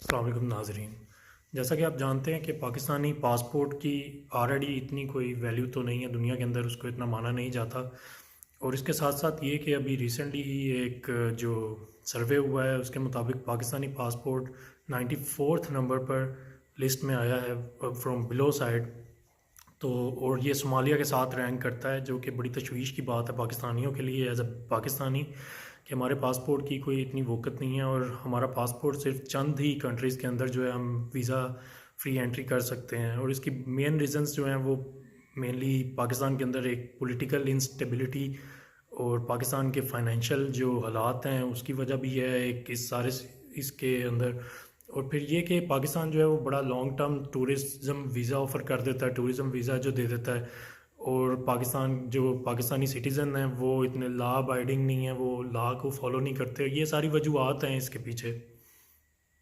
अस्सलाम वालेकुम नाज़रीन। जैसा कि आप जानते हैं कि पाकिस्तानी पासपोर्ट की ऑलरेडी इतनी कोई वैल्यू तो नहीं है दुनिया के अंदर, उसको इतना माना नहीं जाता। और इसके साथ साथ ये कि अभी रिसेंटली ही एक जो सर्वे हुआ है उसके मुताबिक पाकिस्तानी पासपोर्ट 94th नंबर पर लिस्ट में आया है फ्रॉम बिलो साइड। तो और ये सोमालिया के साथ रैंक करता है, जो कि बड़ी तशवीश की बात है पाकिस्तानियों के लिए एज अ पाकिस्तानी, कि हमारे पासपोर्ट की कोई इतनी वक़्त नहीं है और हमारा पासपोर्ट सिर्फ चंद ही कंट्रीज़ के अंदर जो है हम वीज़ा फ्री एंट्री कर सकते हैं। और इसकी मेन रीज़न्स जो हैं वो मेनली पाकिस्तान के अंदर एक पॉलिटिकल इंस्टेबिलिटी और पाकिस्तान के फाइनेंशियल जो हालात हैं उसकी वजह भी है एक इस सारे इसके अंदर। और फिर ये कि पाकिस्तान जो है वो बड़ा long term tourism visa offer कर देता है, टूरिज़्म वीज़ा जो दे देता है। और पाकिस्तान जो पाकिस्तानी सिटीज़न हैं वो इतने लॉ अबाइडिंग नहीं है, वो लॉ को फॉलो नहीं करते। ये सारी वजूहत हैं इसके पीछे।